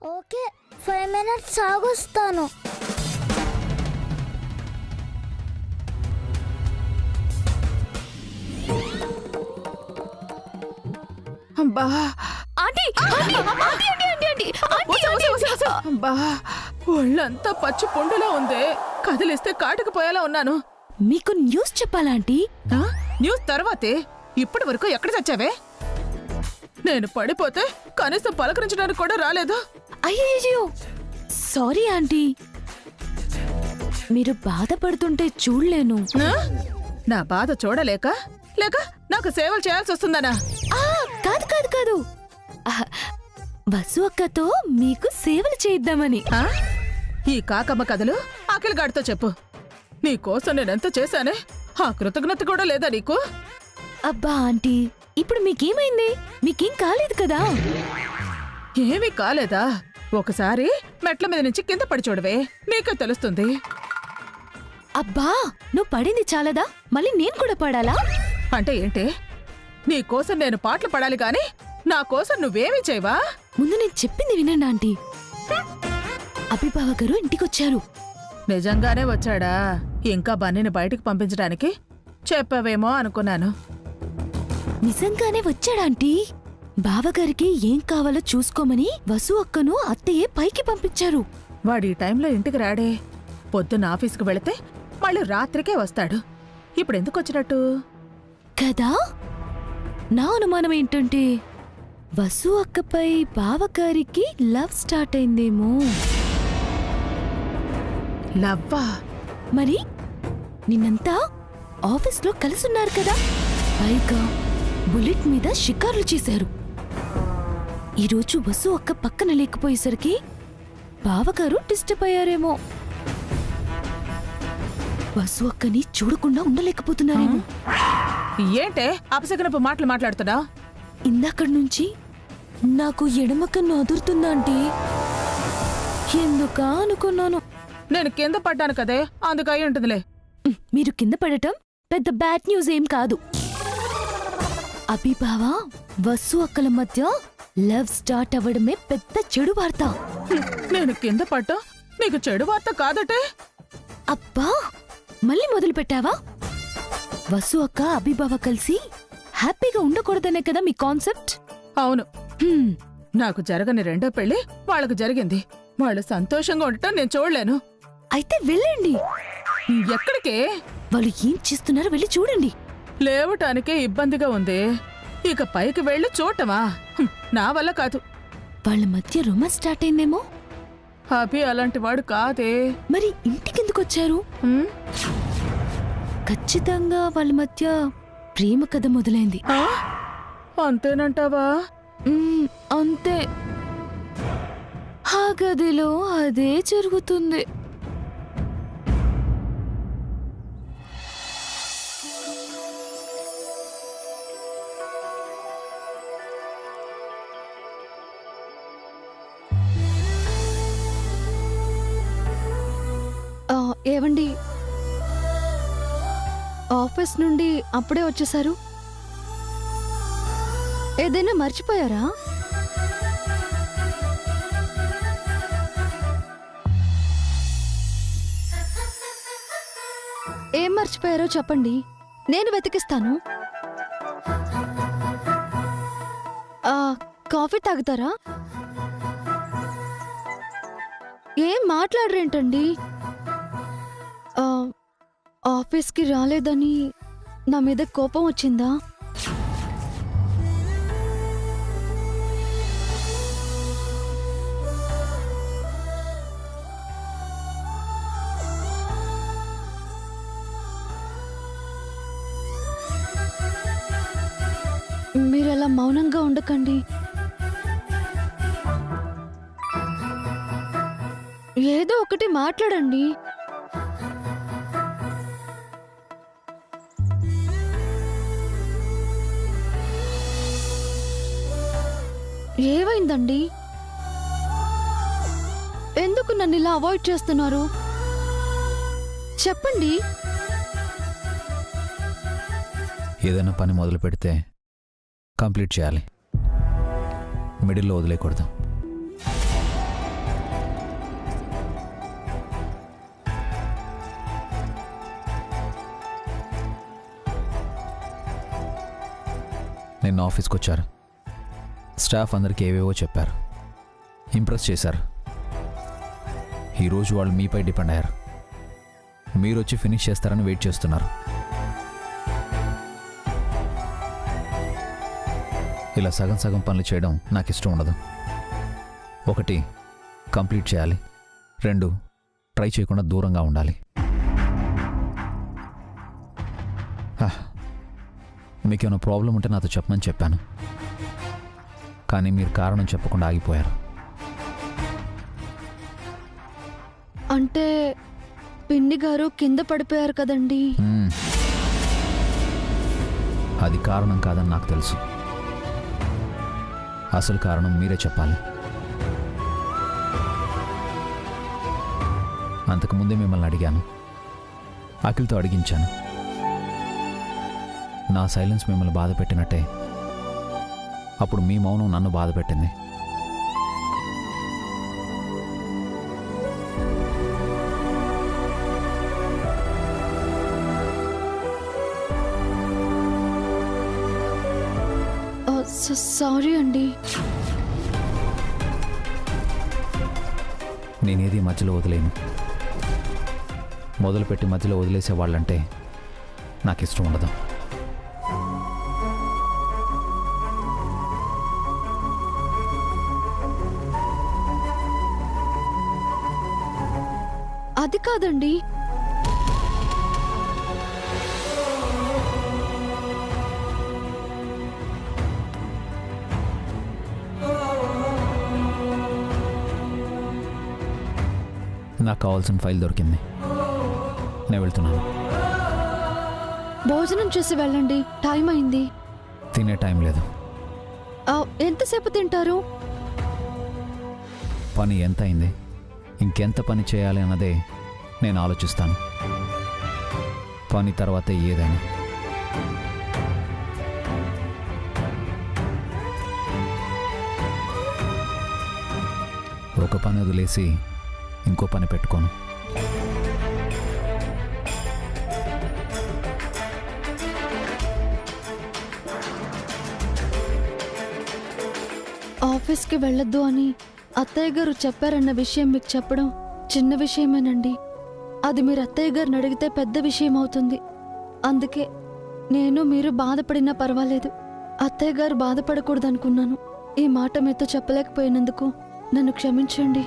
Okay 5 minutes ఆగొస్తాను. అబ్బా aunty అబ్బా ఒళ్ళంతా పచ్చి పొండులా ఉంది. కదిలిస్తే కాటుకుపోయేలా ఉన్నాను. మీకు న్యూస్ చెప్పాలా ఆంటీ? ఆ? న్యూస్ తర్వాతే ఇప్పటి వరకు ఎక్కడ చచ్చావే? నేను పడిపోతే కనీసం పలకరించడానికి కూడా రాలేదు. అయ్యో సారీ ఆంటీ, మీరు బాధపడుతుంటే చూడలేను. ఆ? నా బాధ చూడలేక లేక నాకు సేవలు చేయాల్సి వస్తుందనా? కాదు కాదు కాదు, వసు అక్కతో మీకు సేవలు చేద్దామని. ఆ? ఈ కాకమ్మ కథలు ఆకలిగాడితో చెప్పు. నీకోసం నేనెంత చేశానే, ఆ కృతజ్ఞత కూడా లేదా నీకు? అబ్బా ఆంటీ, ఇప్పుడు మీకేమైంది? మీకేం కాలేదు కదా? ఏమీ కాలేదా? ఒకసారి మెట్ల మీద నుంచి కింద పడి చూడవే, నీకే తెలుస్తుంది. అబ్బా నువ్వు పడింది చాలదా, మళ్ళీ నేను కూడా పడాలా? అంటే ఏంటి? నీకోసం నేను పాటలు పడాలి గాని నా కోసం నువ్వేమీ చేయవా? ముందు నేను చెప్పింది వినండి ఆంటీ. అభిబావ గారు ఇంటికొచ్చారు. నిజంగానే వచ్చాడా? ఇంకా బన్నీని బయటికి పంపించడానికి చెప్పావేమో అనుకున్నాను. నిజంగానే వచ్చాడాంటీ. బావగారికి ఏం కావాలో చూసుకోమని వసు అక్కను అత్తయ్యే పైకి పంపించారు. వాడి టైంలో ఇంటికి రాడే. పొద్దున్న ఆఫీస్కి వెళితే మళ్ళీ రాత్రికే వస్తాడు. ఇప్పుడెందుకు వచ్చినట్టు? కదా, నా అనుమానం ఏంటంటే వసు అక్కపై బావగారికి లవ్ స్టార్ట్ అయిందేమో. లవ్వా? మరి నిన్నంతా ఆఫీస్లో కలిసున్నారు కదా, పైగా బుల్లెట్ మీద షికారులు చేశారు. ఈరోజు వసు అక్క పక్కన లేకపోయేసరికి బావగారు డిస్టర్బ్ అయ్యారేమో. వసు అక్కని చూడకుండా ఉండలేకపోతున్నారేమో. ఏంటే అపశకనపు మాటలు మాట్లాడుతున్నా? ఇందాకడి నుంచి నాకు ఎడమ కన్ను అదురుతుందాంటీ. ఎందుకా అనుకున్నాను. నేను కింద పడ్డాను కదే, అందుకై ఉంటుందిలే. మీరు కింద పడటం పెద్ద బ్యాడ్ న్యూస్ ఏం కాదు. అభిబావ వసు అక్కల మధ్య లవ్ స్టార్ట్ అవ్వడమే పెద్ద చెడు వార్త. నేను కింద పడ్డా నీకు చెడు వార్త కాదటే? అబ్బా మళ్ళీ మొదలు పెట్టావా? వసు అక్క అభిబావ కలిసి హ్యాపీగా ఉండకూడదనే కదా మీ కాన్సెప్ట్? అవును, హ్మ్, నాకు జరగని రెండో పెళ్లి వాళ్ళకు జరిగింది. వాళ్ళు సంతోషంగా ఉండటం నేను చూడలేను. అయితే వెళ్ళండి. ఎక్కడికే? వాళ్ళు ఏం చేస్తున్నారో వెళ్ళి చూడండి. లేవటానికే ఇబ్బందిగా ఉంది, ఇక పైకి వెళ్ళి చూడటమా? నా వల్ల కాదు. వాళ్ళ మధ్య రొమాన్స్ స్టార్ట్ అయిందేమో. అభి అలాంటి వాడు కాదే. మరి ఇంటికెందుకొచ్చారు? హ్మ్? ఖచ్చితంగా వాళ్ళ మధ్య ప్రేమ కథ మొదలైంది. ఆ? అంతేనంటావా? అంతే, ఆ గదిలో అదే జరుగుతుంది. ఏవండి, ఆఫీస్ నుండి అప్పుడే వచ్చేసారు? ఏదైనా మర్చిపోయారా? ఏం మర్చిపోయారో చెప్పండి, నేను వెతికిస్తాను. కాఫీ తాగుతారా? ఏం మాట్లాడరేంటండి? ఆఫీస్కి రాలేదని నా మీద కోపం వచ్చిందా? మీరలా మౌనంగా ఉండకండి. ఏదో ఒకటి మాట్లాడండి. ఏమైందండి? ఎందుకు నన్ను ఇలా అవాయిడ్ చేస్తున్నారు? చెప్పండి. ఏదైనా పని మొదలు పెడితే కంప్లీట్ చేయాలి, మిడిల్లో వదిలేయకూడదు. నిన్న ఆఫీస్కి వచ్చారు. స్టాఫ్ అందరికీ ఏవేవో చెప్పారు, ఇంప్రెస్ చేశారు. ఈరోజు వాళ్ళు మీపై డిపెండ్ అయ్యారు. మీరు వచ్చి ఫినిష్ చేస్తారని వెయిట్ చేస్తున్నారు. ఇలా సగం సగం పనులు చేయడం నాకు ఇష్టం ఉండదు. 1 కంప్లీట్ చేయాలి, 2 ట్రై చేయకుండా దూరంగా ఉండాలి. మీకేమైనా ప్రాబ్లం ఉంటే నాతో చెప్పమని చెప్పాను, కానీ మీరు కారణం చెప్పకుండా ఆగిపోయారు. అంటే పిన్ని గారు కింద పడిపోయారు కదండి. అది కారణం కాదని నాకు తెలుసు. అసలు కారణం మీరే చెప్పాలి. అంతకుముందే మిమ్మల్ని అడిగాను, అఖిల్తో అడిగించాను. నా సైలెన్స్ మిమ్మల్ని బాధ పెట్టినట్టే అప్పుడు మీ మౌనం నన్ను బాధ పెట్టింది. సారీ అండి. నేనేది మధ్యలో వదిలేను. మొదలుపెట్టి మధ్యలో వదిలేసే వాళ్ళంటే నాకు ఇష్టం ఉండదు. అది కాదండి. నాకు కావాల్సిన ఫైల్ దొరికింది, నేను వెళ్తున్నాను. భోజనం చేసి వెళ్ళండి, టైం అయింది. తినే టైం లేదు. ఎంతసేపు తింటారు? పని ఎంత అయింది, ఇంకెంత పని చేయాలి అన్నదే నేను ఆలోచిస్తాను. పని తర్వాత ఏదైనా. ఒక పని వదిలేసి ఇంకో పని పెట్టుకోను. ఆఫీస్కి వెళ్ళొద్దు అని అత్తయ్య గారు చెప్పారన్న విషయం మీకు చెప్పడం చిన్న విషయమేనండి. అది మీరు అత్తయ్య గారిని అడిగితే పెద్ద విషయం అవుతుంది. అందుకే నేను మీరు బాధపడినా పర్వాలేదు, అత్తయ్య గారు బాధపడకూడదు అనుకున్నాను. ఈ మాట మీతో చెప్పలేకపోయినందుకు నన్ను క్షమించండి.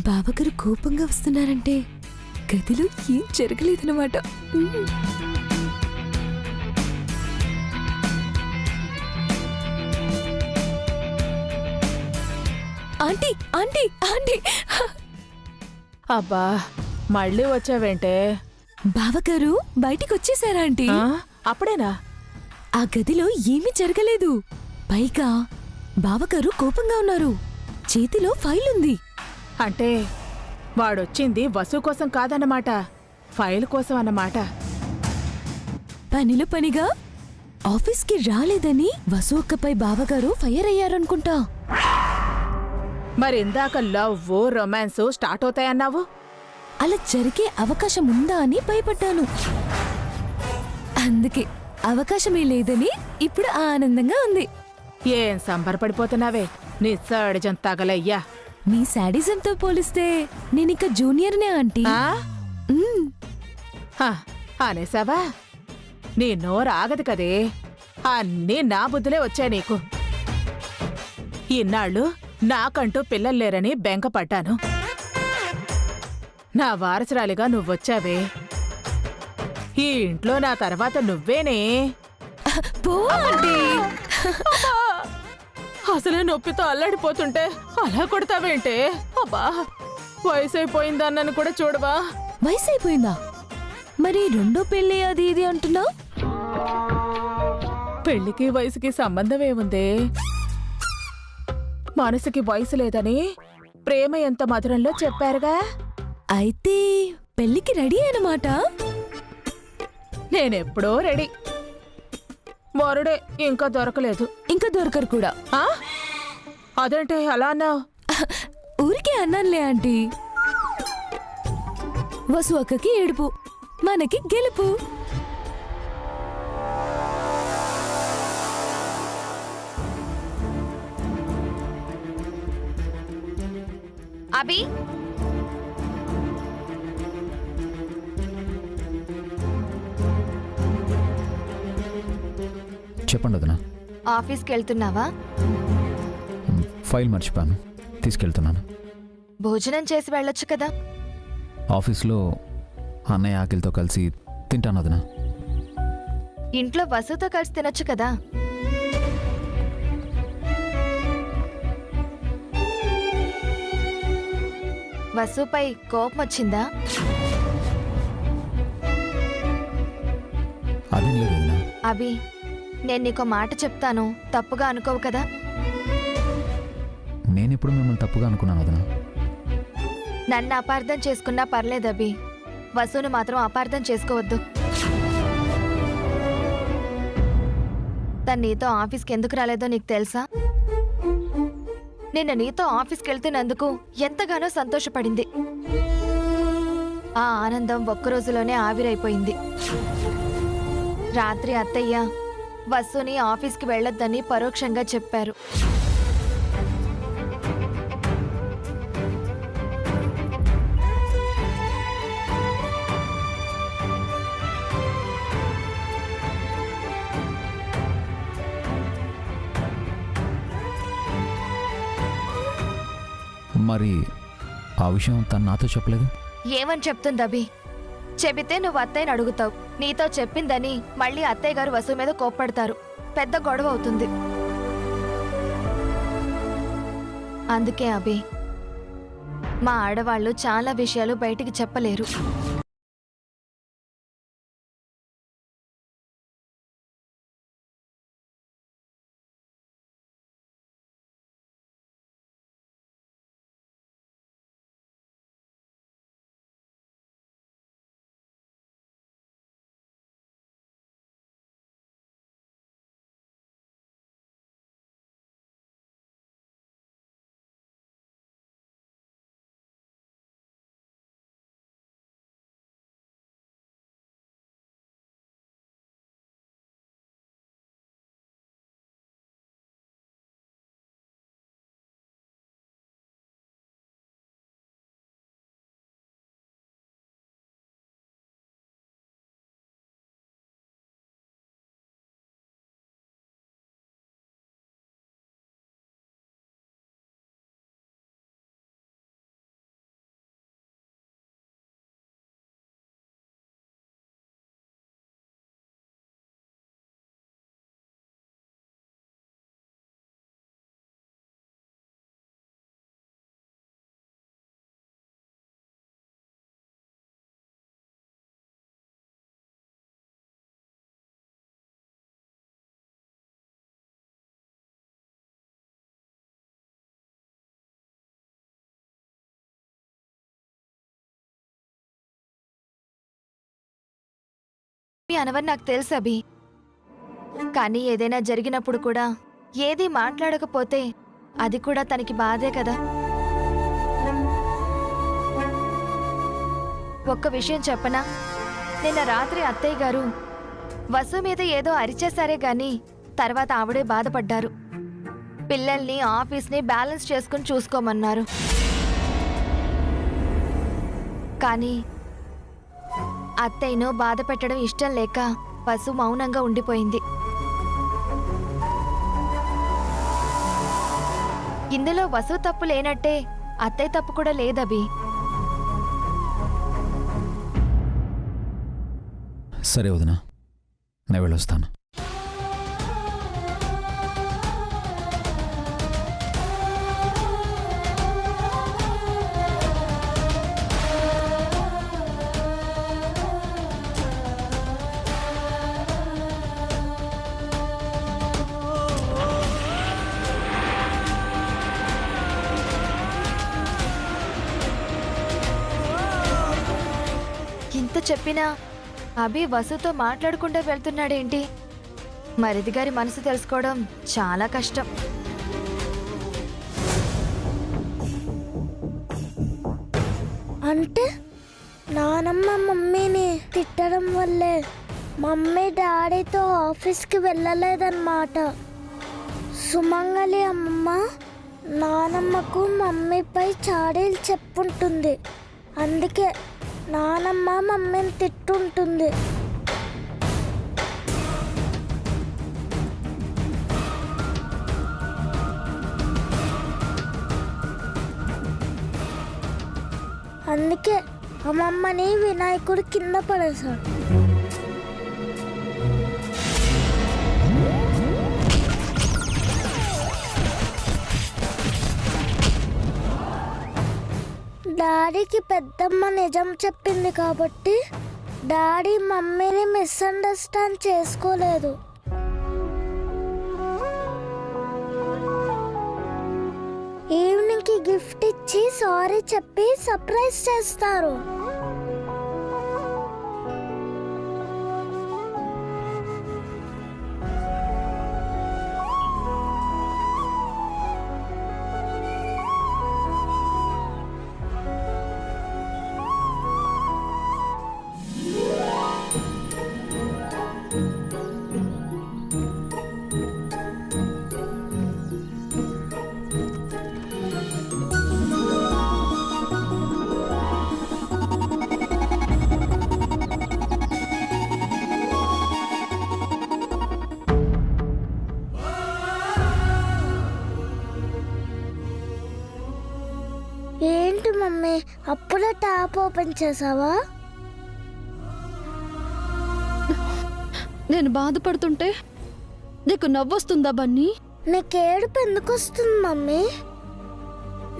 బావగారు కోపంగా వస్తున్నారంటే గదిలో ఏం జరగలేదన్నమాట. ఆంటీ ఆంటీ ఆంటీ, అబ్బా మళ్ళీ వచ్చావేంటే? బావగారు బయటికి వచ్చేసారా ఆంటీ? అప్పుడేనా? ఆ గదిలో ఏమీ జరగలేదు. పైగా బావగారు కోపంగా ఉన్నారు. చేతిలో ఫైల్ ఉంది. అంటే వాడొచ్చింది వసు కోసం కాదన్నమాట, ఫైల్ కోసం అన్నమాట. పనిలో పనిగా ఆఫీస్కి రాలేదని వసు అక్కపై బావగారు ఫైర్ అయ్యారనుకుంటా. మరి ఇందాక లవ్ రొమాన్స్ స్టార్ట్ అవుతాయన్నావు. అలా జరిగే అవకాశం ఉందా అని భయపడ్డాను. అందుకే అవకాశమే లేదని ఇప్పుడు ఆనందంగా ఉంది. ఏం సంబరపడిపోతున్నావే, నీ సడిజం తగలయ్యా. మీ శాడిజంతో పోలిస్తే నేనిక జూనియర్నే ఆంటీ. ఆ? మ్మ్. అనేసావా? నీ నోరు ఆగదు కదే, అన్నీ నా బుద్ధులే వచ్చాయి నీకు. ఇన్నాళ్ళు నాకంటూ పిల్లలు లేరని బెంకపడ్డాను. నా వారసురాలిగా నువ్వొచ్చావే, ఈ ఇంట్లో నా తర్వాత నువ్వేనే. పో ఆంటీ. అసలే నొప్పితో అల్లాడిపోతుంటే అలా కొడతావేంటే? అబ్బా, వయసు అయిపోయిందన్నను కూడా చూడవా? వయసు అయిపోయిందా? మరి రెండో పెళ్ళి అది ఇది అంటున్నా? పెళ్లికి వయసుకి సంబంధం ఏముంది? మనసుకి వయసు లేదని ప్రేమ ఎంత మధురంలో చెప్పారుగా. అయితే పెళ్లికి రెడీ అన్నమాట. నేనెప్పుడో రెడీ. వరుడే ఇంకా దొరకలేదు. ఇంకా దొరకరు కూడా. ఆ? అదేంటే అలా అన్నావు? ఊరికే అన్నానులే ఆంటీ. వసు అక్కకి ఏడుపు, మనకి గెలుపు. అభి, చెప్పండి వదినా. ఆఫీస్కి వెళ్తున్నావా? ఫైల్ మర్చిపోయాను, తీసుకెళ్తున్నాను. భోజనం చేసి వెళ్ళొచ్చు కదా. ఆఫీస్లో అన్నయ్య ఆకిలితో కలిసి తింటాను వదినా. ఇంట్లో వసుతో కలిసి తినొచ్చు కదా. వసుపై కోపం వచ్చిందా? అదేం లేదు వదినా. అభి, నేను నీకో మాట చెప్తాను, తప్పుగా అనుకోవు కదా. నేనెప్పుడు మిమ్మల్ని తప్పుగా అనుకున్నాను వదినా. నన్ను అపార్థం చేసుకున్నా పర్లేదు అభి, వసును మాత్రం అపార్థం చేసుకోవద్దు. తను నీతో ఆఫీస్కి ఎందుకు రాలేదో నీకు తెలుసా? నిన్న నీతో ఆఫీస్కి వెళ్తున్నందుకు ఎంతగానో సంతోషపడింది. ఆ ఆనందం ఒక్కరోజులోనే ఆవిరైపోయింది. రాత్రి అత్తయ్య వసుని ఆఫీస్కి వెళ్ళొద్దని పరోక్షంగా చెప్పారు. మరి ఆ విషయం తను నాతో చెప్పలేదు. ఏమని చెప్తుంది అభి? చెబితే నువ్వు అత్తయ్యని అడుగుతావు. నీతో చెప్పిందని మళ్ళీ అత్తయ్య గారు వసు మీద కోప్పడతారు. పెద్ద గొడవ అవుతుంది. అందుకే అభి, మా ఆడవాళ్ళు చాలా విషయాలు బయటికి చెప్పలేరు. అనవని నాకు తెలుసు అభి, కానీ ఏదైనా జరిగినప్పుడు కూడా ఏది మాట్లాడకపోతే అది కూడా తనకి బాధే కదా. ఒక్క విషయం చెప్పనా? నిన్న రాత్రి అత్తయ్య గారు వసు మీద ఏదో అరిచేశారే గాని తర్వాత ఆవిడే బాధపడ్డారు. పిల్లల్ని ఆఫీస్ని బ్యాలెన్స్ చేసుకుని చూసుకోమన్నారు. కానీ అత్తయ్యను బాధ పెట్టడం ఇష్టం లేక వసు మౌనంగా ఉండిపోయింది. ఇందులో వసు తప్పు లేనట్టే అత్తయ్య తప్పు కూడా లేదభి. సరే వదినా, నేను వెళ్ళొస్తాను. చెప్పినా అభి వసుతో మాట్లాడకుండా వెళ్తున్నాడేంటి? మరిది గారి మనసు తెలుసుకోవడం చాలా కష్టం. అంటే నానమ్మ మమ్మీని తిట్టడం వల్లే మమ్మీ డాడీతో ఆఫీస్కి వెళ్ళలేదన్నమాట. సుమంగలి అమ్మమ్మ నానమ్మకు మమ్మీపై చాడీలు చెప్పుంటుంది. అందుకే నానమ్మ మమ్మీని తిట్టుంటుంది. అందుకే అమ్మమ్మని వినాయకుడు కింద పడేశాడు. డాడీకి పెద్దమ్మ నిజం చెప్పింది కాబట్టి డాడీ మమ్మీని మిస్అండర్స్టాండ్ చేసుకోలేదు. ఈవినింగ్కి గిఫ్ట్ ఇచ్చి సారీ చెప్పి సర్ప్రైజ్ చేస్తారు. ఏంటి మమ్మీ అప్పుడే ట్యాప్ ఓపెన్ చేసావా? నేను బాధపడుతుంటే నీకు నవ్వొస్తుందా బన్నీ? నీకేడుపు ఎందుకు వస్తుంది మమ్మీ?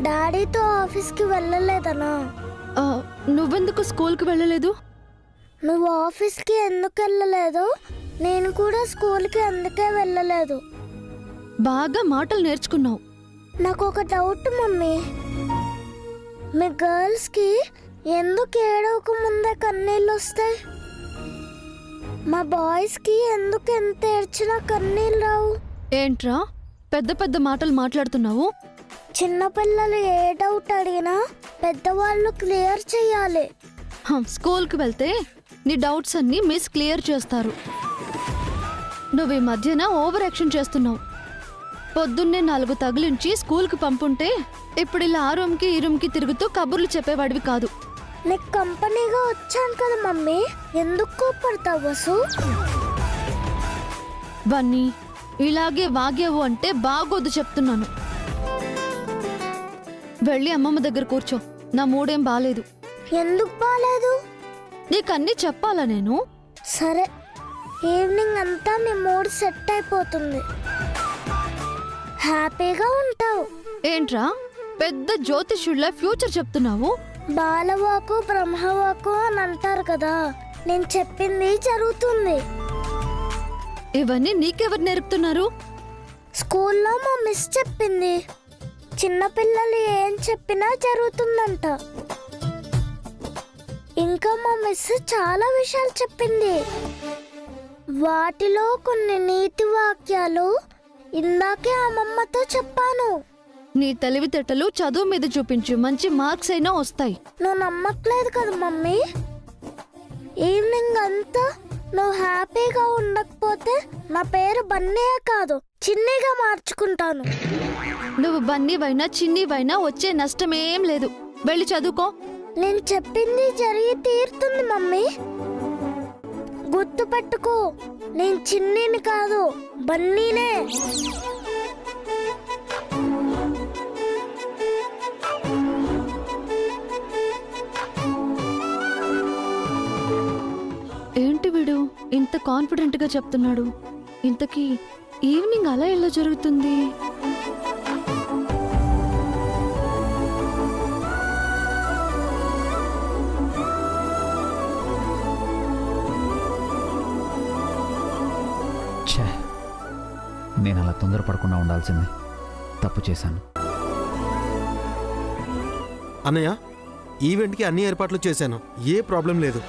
డాడీతో ఆఫీస్కి వెళ్ళలేదనా? ఆ, నువ్వెందుకు స్కూల్కి వెళ్ళలేదు? నువ్వు ఆఫీస్కి ఎందుకు వెళ్ళలేదు? నేను కూడా స్కూల్కి అందుకే వెళ్ళలేదు. బాగా మాటలు నేర్చుకున్నావు. నాకు ఒక డౌట్ మమ్మీ, మీ గర్ల్స్కి ఎందుకు ఏడవక ముందే కన్నీళ్ళు వస్తాయి? మా బాయ్స్కి ఎందుకు ఎంత ఏడ్చినా కన్నీళ్ళు రావు? ఏంట్రా పెద్ద పెద్ద మాటలు మాట్లాడుతున్నావు? చిన్నపిల్లలు ఏ డౌట్ అడిగినా పెద్దవాళ్ళు క్లియర్ చేయాలి. స్కూల్కి వెళ్తే నీ డౌట్స్ అన్నీ మిస్ క్లియర్ చేస్తారు. నువ్వు ఈ మధ్యన ఓవర్ యాక్షన్ చేస్తున్నావు. పొద్దున్నే 4 తగిలించి స్కూల్కి పంపుంటే ఇప్పుడు ఇలా ఆ రూమ్కి ఈ రూమ్కి తిరుగుతూ కబుర్లు చెప్పేవాడివి కాదు. నీకు కంపెనీగా వచ్చాను కదా మమ్మీ, ఎందుకు కోపడతావు వసు? బన్నీ ఇలాగే వాగావు అంటే బాగోదు చెప్తున్నాను. వెళ్ళి అమ్మమ్మ దగ్గర కూర్చో. నా మూడేం బాలేదు. ఎందుకు బాలేదు? నీకన్నీ చెప్పాలా నేను? సరే, ఈవినింగ్ అంతా నీ మూడ్ సెట్ అయిపోతుంది, హ్యాపీగా ఉంటావు. ఏంట్రా పెద్ద జ్యోతిష్యుళ్ళ ఫ్యూచర్ చెప్తున్నావు? బాలవాకు బ్రహ్మవాకు అని అంటారు కదా, నేను చెప్పింది జరుగుతుంది. ఇవన్నీ నీకెవరు నేర్పుతున్నారు? స్కూల్లో మా మిస్ చెప్పింది. చిన్నపిల్లలు ఏం చెప్పినా జరుగుతుందంట. ఇంకా మా మిస్ చాలా విషయాలు చెప్పింది. వాటిలో కొన్ని నీతి వాక్యాలు ఇందాకే అమ్మమ్మతో చెప్పాను. నీ తెలివితేటలు చదువు మీద చూపించు, మంచి మార్క్స్ అయినా వస్తాయి. నువ్వు నమ్మట్లేదు కదా మమ్మీ? ఈవినింగ్ అంతా నువ్వు హ్యాపీగా ఉండకపోతే నా పేరు బన్నీయే కాదు చిన్నీగా మార్చుకుంటాను. నువ్వు బన్నీవైనా చిన్నీవైనా వచ్చే నష్టమేం లేదు. వెళ్ళి చదువుకో. నేను చెప్పింది జరిగి తీరుతుంది మమ్మీ. గుర్తు పెట్టుకో, నేను చిన్నీని కాదు బన్నీనే. ఏంటి వీడు ఇంత కాన్ఫిడెంట్ గా చెప్తున్నాడు? ఇంతకీ ఈవినింగ్ అలా ఎలా జరుగుతుంది? ఛే, నేను అలా తొందరపడకుండా ఉండాల్సింది. తప్పు చేశాను. అన్నయ్య, ఈవెంట్కి అన్ని ఏర్పాట్లు చేశాను, ఏ ప్రాబ్లం లేదు.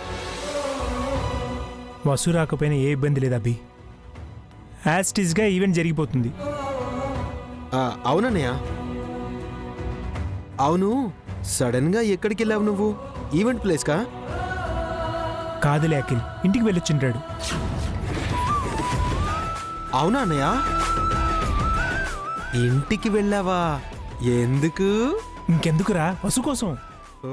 వసు రాకపోయినా ఏ ఇబ్బంది లేదు అభి. యాస్టిస్గా ఈవెంట్ జరిగిపోతుంది. అవునన్నయ్య. అవును, సడన్గా ఎక్కడికి వెళ్ళావు నువ్వు? ఈవెంట్ ప్లేస్కా? కాదులే అఖిల్, ఇంటికి వెళ్ళొచ్చింటాడు. అవునా అన్నయ్య? ఇంటికి వెళ్ళావా? ఎందుకు? ఇంకెందుకురా, వసు కోసం. ఓ